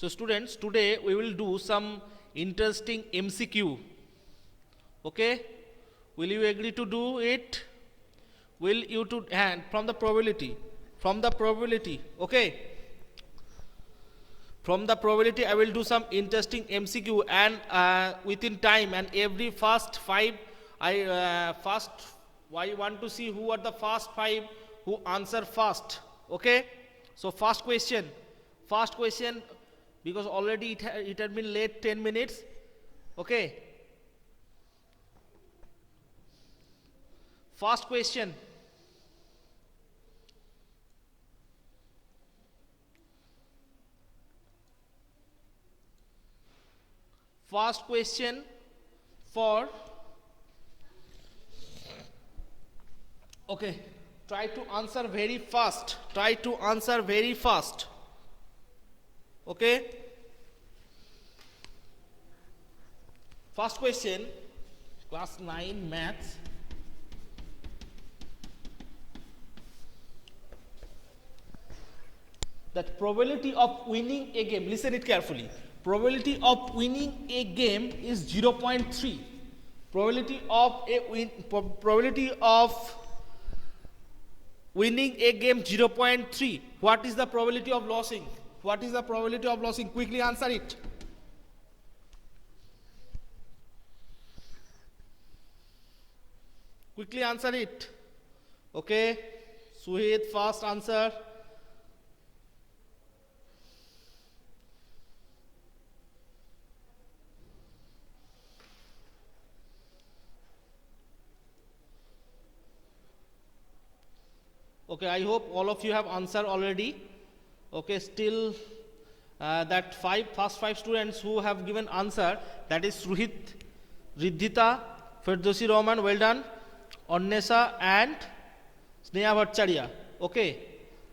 So students, today we will do some interesting MCQ. Okay? Will you agree to do it? Will you to hand from the probability? From the probability. Okay? From the probability I will do some interesting MCQ, and within time, and every first five I want to see who are the first five who answer first. Okay? So first question, because already it had been late 10 minutes. Okay? First question. First question for, okay, try to answer very fast. Okay? First question, class 9 maths. That probability of winning a game, listen it carefully. Probability of winning a game is 0.3. Probability of winning a game 0.3. What is the probability of losing? Quickly answer it. Okay, Suhit, fast answer. Okay, I hope all of you have answered already. Okay, still first five students who have given answer, that is Suhit, Riddhita, Firdausi Rahman, well done, Annesa and Sneha Bhattacharya. Okay,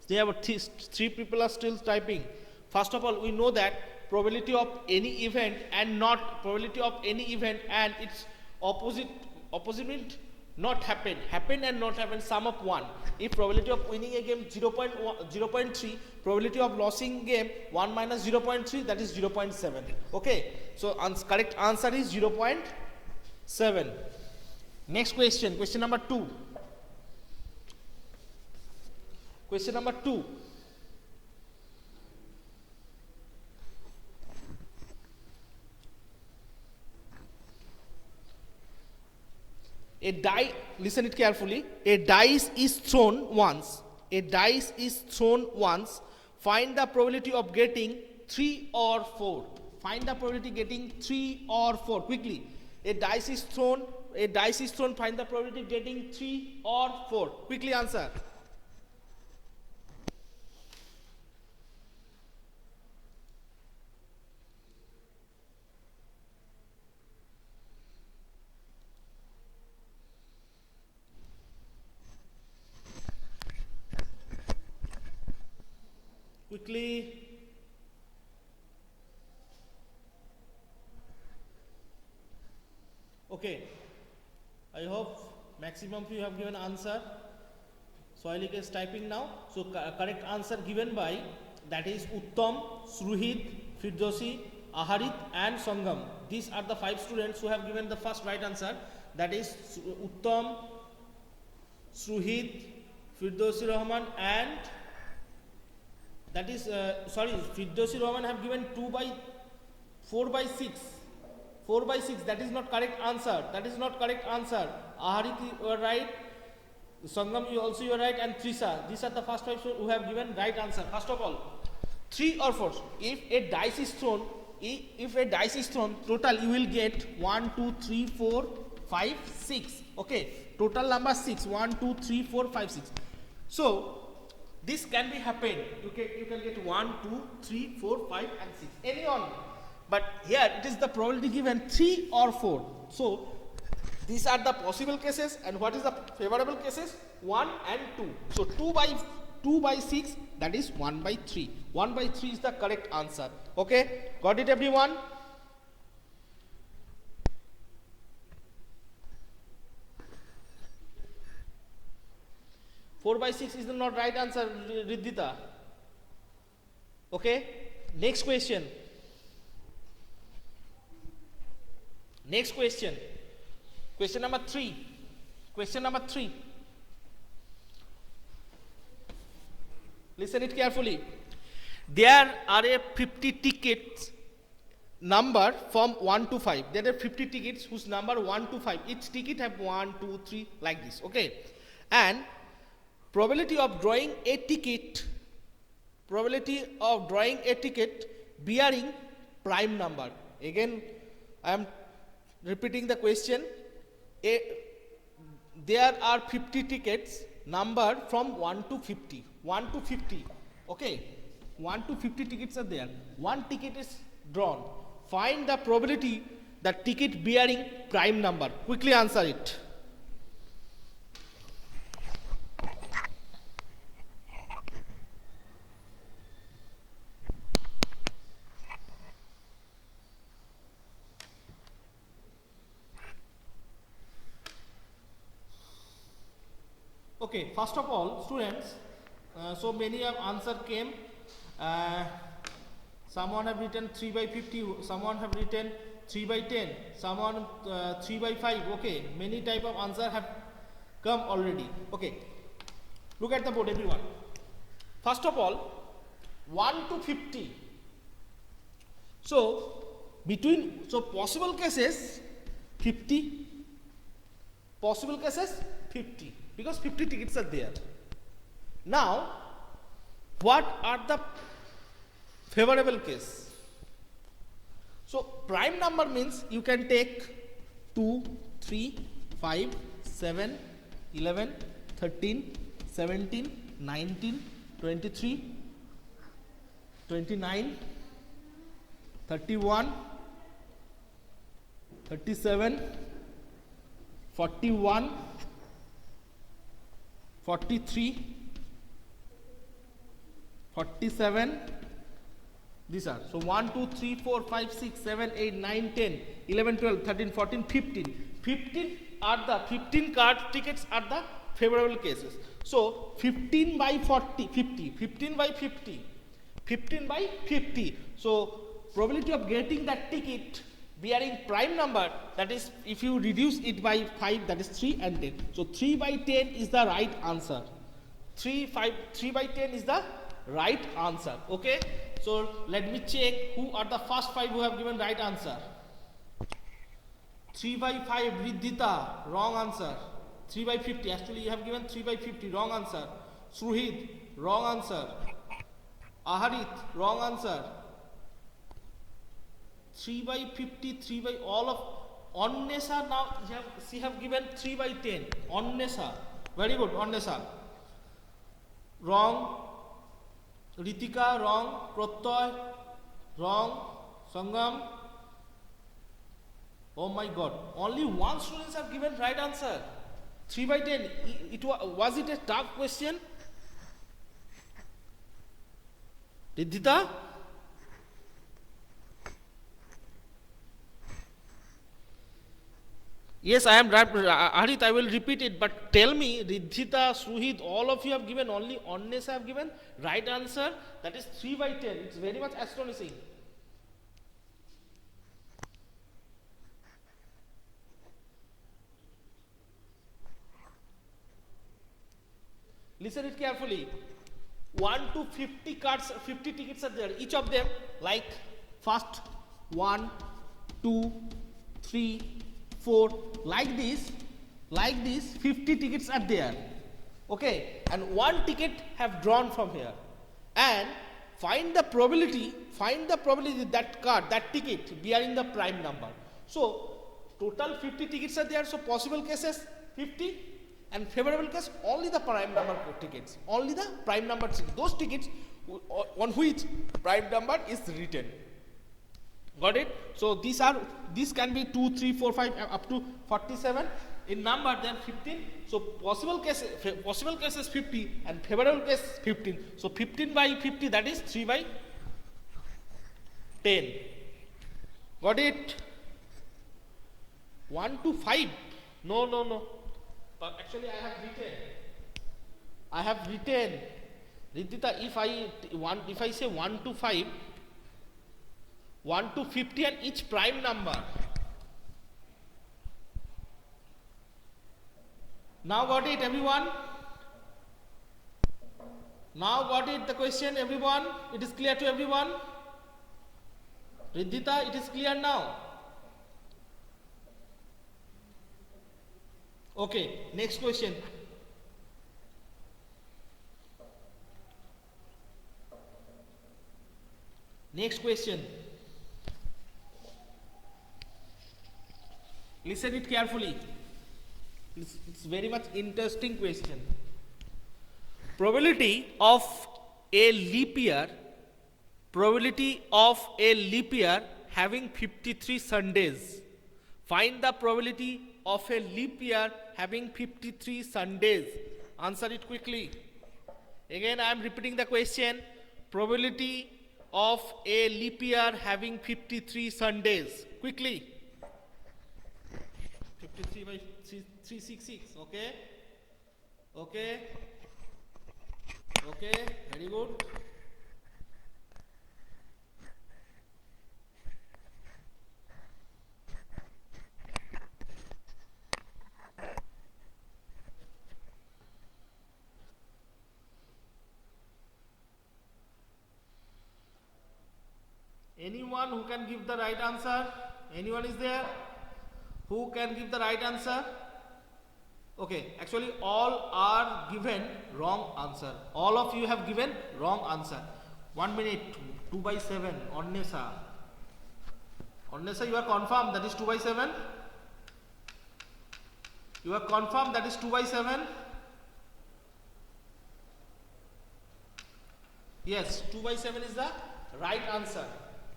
three people are still typing. First of all, we know that probability of any event and its opposite means not happen, and not happen, sum up 1. If probability of winning a game 0.3, probability of losing game 1 minus 0.3, that is 0.7. Okay, so correct answer is 0.7. Next question, question number 2. A die, listen it carefully. A dice is thrown once. Find the probability of getting 3 or 4. Quickly. A dice is thrown. Find the probability of getting 3 or 4. Quickly answer. Quickly. Okay, I hope maximum of you have given answer. Soilik is typing now. So correct answer given by, that is Uttam, Suhit, Firdausi, Aharit and Sangam. These are the 5 students who have given the first right answer. That is Uttam, Suhit, Firdausi Rahman and Firdausi Rahman have given 4 by 6. That is not correct answer. Aharit, you are right. Sangam, you are right, and Trisha. These are the first 5 who have given right answer. First of all, 3 or 4. If a dice is thrown, total you will get 1, 2, 3, 4, 5, 6. Okay, total number 6. 1, 2, 3, 4, 5, 6. So this can be happened. You can get 1, 2, 3, 4, 5 and 6. Any one. But here it is the probability given 3 or 4. So these are the possible cases, and what is the favorable cases? 1 and 2. So 2 by 6, that is 1 by 3. 1 by 3 is the correct answer. Okay, got it everyone? Four by 6 is the not right answer, Riddhita. Okay, next question. Next question. Question number 3. Question number 3. Listen it carefully. There are a 50 tickets number from 1 to 5. There are 50 tickets whose number 1 to 5. Each ticket have 1, 2, 3 like this. Okay. And probability of drawing a ticket bearing prime number. Again, I am repeating the question. There are 50 tickets numbered from 1 to 50. 1 to 50. Okay. 1 to 50 tickets are there. One ticket is drawn. Find the probability that ticket bearing prime number. Quickly answer it. Okay, first of all, students, so many of answer came. Someone have written 3 by 50, someone have written 3 by 10, someone 3 by 5. Okay, many type of answer have come already. Okay, look at the board, everyone. First of all, 1 to 50. So possible cases 50, possible cases 50, because 50 tickets are there. Now, what are the favorable case? So prime number means you can take 2, 3, 5, 7, 11, 13, 17, 19, 23, 29, 31, 37, 41, 43, 47. These are, so 1, 2, 3, 4, 5, 6, 7, 8, 9, 10, 11, 12, 13, 14, 15. 15 card tickets are the favorable cases. So 15 by 40, 50, 15 by 50, 15 by 50. So probability of getting that ticket bearing prime number, that is, if you reduce it by 5, that is 3 and 10. So 3 by 10 is the right answer. 3 by 10 is the right answer. Okay. So let me check who are the first 5 who have given right answer. 3 by 5, Riddhita, wrong answer. 3 by 50, actually you have given 3 by 50, wrong answer. Suhit, wrong answer. Aharit, wrong answer. 3 by 50, 3 by all of Onnesa, now she have given 3 by 10. Onnesa, very good, Onnesa. Wrong. Ritika, wrong. Protoy, wrong. Sangam. Oh my God, only one student have given right answer. 3 by 10. Was it a tough question? Riddhita? Yes, I am right. Harit, I will repeat it, but tell me, Riddhita, Suhit, all of you have given, only Onnesa have given right answer. That is 3 by 10. It's very much astonishing. Listen it carefully. 1 to 50 cards, 50 tickets are there. Each of them, like first 1, 2, 3, 4, like this, 50 tickets are there. Okay, and one ticket have drawn from here. And find the probability that card, that ticket bearing the prime number. So total 50 tickets are there. So possible cases 50. And favorable case, only the prime number tickets. Only the prime number tickets. Those tickets on which prime number is written. Got it? So these can be 2, 3, 4, 5 up to 47 in number, then 15. So possible cases 50 and favorable case 15. So 15 by 50, that is 3 by 10. Got it? 1 to 5. No. But actually I have written, Riddhita, if I say 1 to 5, 1 to 50 and each prime number. Now got it, everyone? Now got it, the question, everyone? It is clear to everyone? Riddhita, it is clear now? Okay, next question. Next question. Listen it carefully. It's very much interesting question. Probability of a leap year having 53 Sundays. Find the probability of a leap year having 53 Sundays. Answer it quickly. Again, I am repeating the question. Probability of a leap year having 53 Sundays. Quickly. 53 by 366. Okay. Okay. Okay. Very good. Anyone who can give the right answer? Anyone is there? Who can give the right answer? Okay, actually all are given wrong answer. All of you have given wrong answer. 1 minute, 2 by 7, Onnesa. Onnesa, you are confirmed that is 2 by 7? You are confirmed that is 2 by 7? Yes, 2 by 7 is the right answer.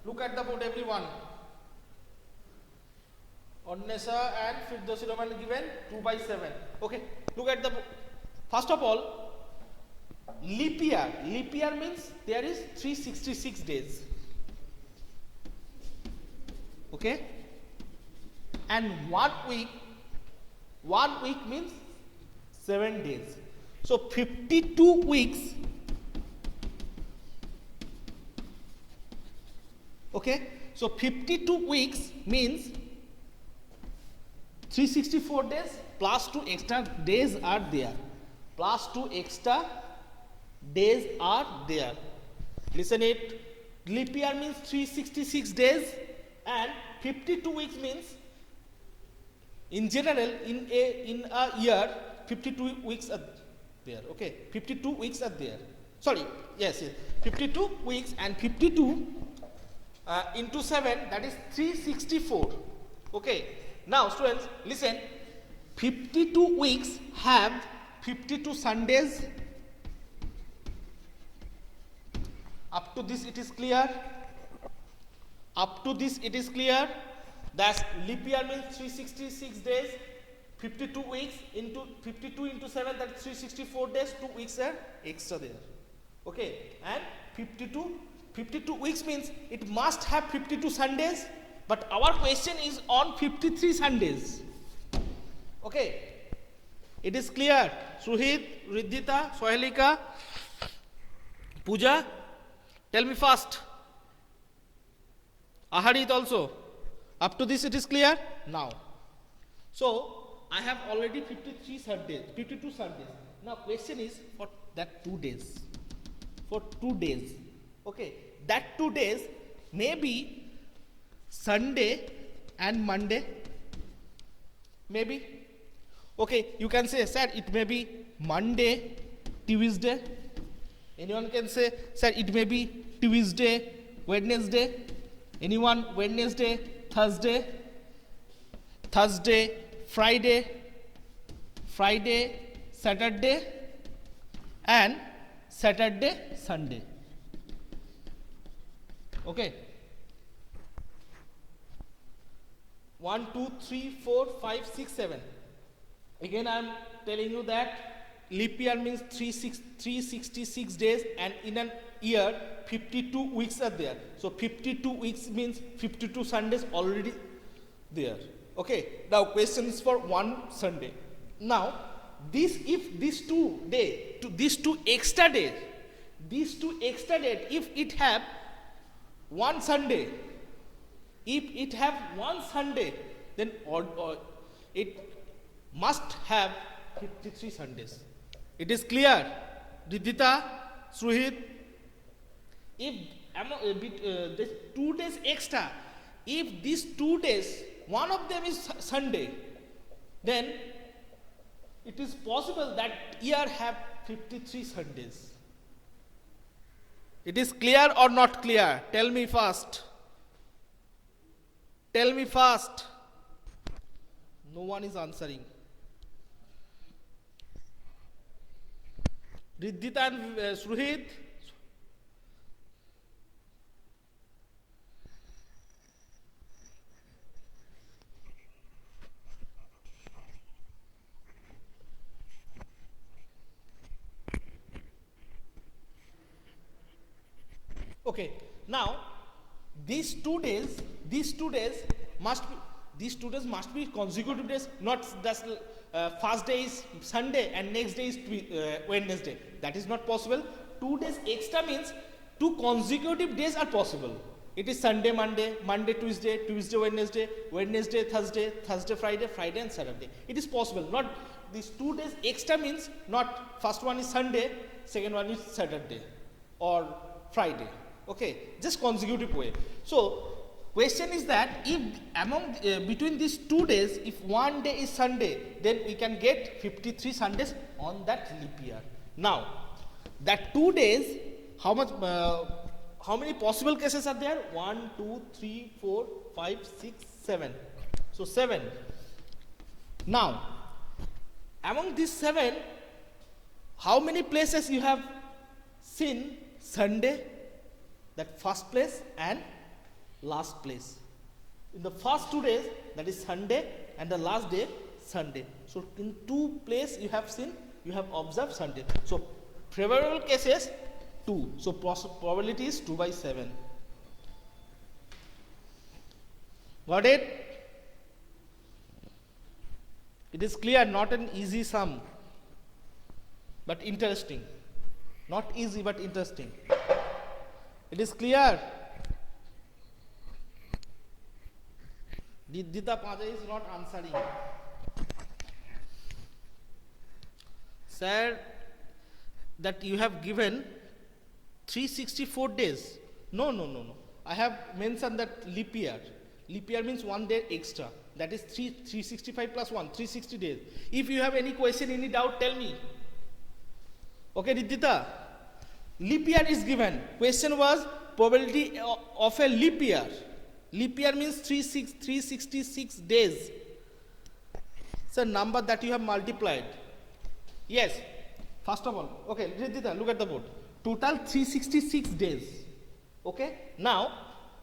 Look at the board, everyone. Onnesa and Firdausi Rahman given 2 by 7. Okay, look at the board. First of all, leap year. Leap year means there is 366 days. Okay? And 1 week means 7 days. So 52 weeks. Okay, so 52 weeks means 364 days plus 2 extra days are there. Plus 2 extra days are there. Listen it. Leap year means 366 days and 52 weeks means in general in a year 52 weeks are there. Okay, 52 weeks are there. Sorry, yes. 52 weeks and 52 into 7, that is 364. Okay, now students listen, 52 weeks have 52 Sundays. Up to this it is clear? Up to this it is clear? That leap year means 366 days, 52 weeks into 52 into 7, that is 364 days, 2 weeks are extra there. Okay, and 52 weeks means it must have 52 Sundays, but our question is on 53 Sundays. Okay, it is clear. Suhit, Riddhita, Sohelika, Pooja, tell me fast. Aharit also. Up to this it is clear? Now. So, I have already 52 Sundays. Now, question is for that 2 days. For 2 days. Okay, that 2 days may be Sunday and Monday. Maybe. Okay, you can say, sir, it may be Monday, Tuesday. Anyone can say, sir, it may be Tuesday, Wednesday. Anyone? Wednesday, Thursday, Friday, Saturday, and Saturday, Sunday. Okay. 1, 2, 3, 4, 5, 6, 7. Again, I am telling you that leap year means 366 days, and in an year 52 weeks are there. So 52 weeks means 52 Sundays already there. Okay. Now question is for 1 Sunday. Now if these two extra days, if it have 1 Sunday, then it must have 53 Sundays. It is clear? Riddhita, Suhit? If this 2 days extra, if these 2 days, one of them is Sunday, then it is possible that year have 53 Sundays. It is clear or not clear? Tell me fast. Tell me fast. No one is answering. Riddhita and Suhit? Okay, now these 2 days must be consecutive days, not just first day is Sunday and next day is Wednesday. That is not possible. 2 days extra means 2 consecutive days are possible. It is Sunday, Monday, Monday, Tuesday, Tuesday, Wednesday, Wednesday, Thursday, Thursday, Friday, Friday and Saturday. It is possible. Not these 2 days extra means not first one is Sunday, second one is Saturday or Friday. Okay, just consecutive way. So question is that if among between these 2 days, if one day is Sunday, then we can get 53 Sundays on that leap year. Now that 2 days, how many possible cases are there? 1, 2, 3, 4, 5, 6, 7. So 7. Now among these 7, how many places you have seen Sunday? That first place and last place. In the first 2 days, that is Sunday, and the last day Sunday. So in 2 places you have seen, you have observed Sunday. So favorable cases 2. So probability is 2 by 7. Got it? It is clear, not an easy sum, but interesting. Not easy, but interesting. It is clear? Riddhita Pajay is not answering. Sir, that you have given 364 days. No. I have mentioned that leap year. Leap year means 1 day extra. That is 365 plus 1, 360 days. If you have any question, any doubt, tell me. Okay, Riddhita? Leap year is given. Question was probability of a leap year. Leap year means 366 days. It's a number that you have multiplied. Yes. First of all, okay, Riddhita, look at the board. Total 366 days. Okay. Now,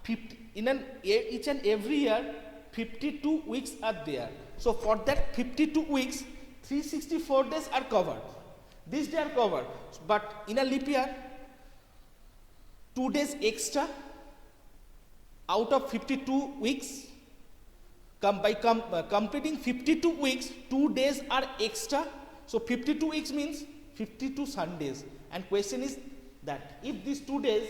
each and every year, 52 weeks are there. So for that 52 weeks, 364 days are covered. These days are covered. But in a leap year, 2 days extra out of 52 weeks. By completing 52 weeks, 2 days are extra. So 52 weeks means 52 Sundays. And question is that if these 2 days,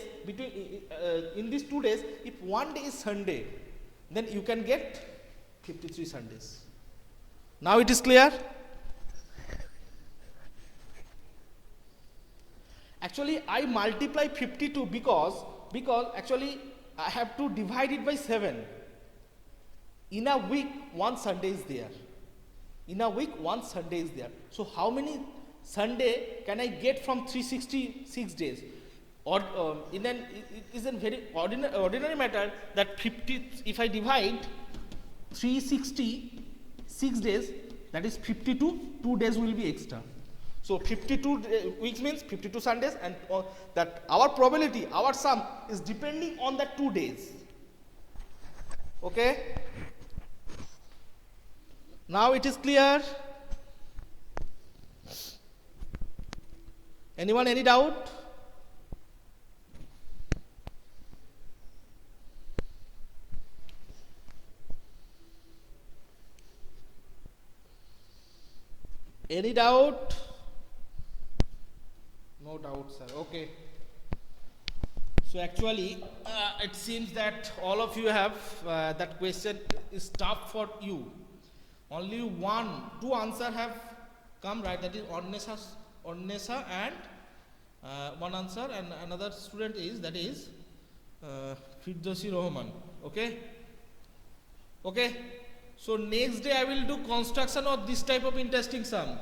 in these 2 days, if one day is Sunday, then you can get 53 Sundays. Now it is clear? Actually, I multiply 52 because actually I have to divide it by 7. In a week, 1 Sunday is there. In a week, 1 Sunday is there. So how many Sunday can I get from 366 days? Or it is a very ordinary matter that 50. If I divide 366 days, that is 52. 2 days will be extra. So 52 weeks means 52 Sundays, and that our probability, our sum is depending on the 2 days. Okay? Now it is clear? Anyone, any doubt? Any doubt? No doubt, sir. Okay. So actually, it seems that all of you have that question is tough for you. Only 1, 2 answer have come right, that is Ornesa and one answer, and another student is, that is Firdosi Rohman. Okay, so next day I will do construction of this type of interesting sum.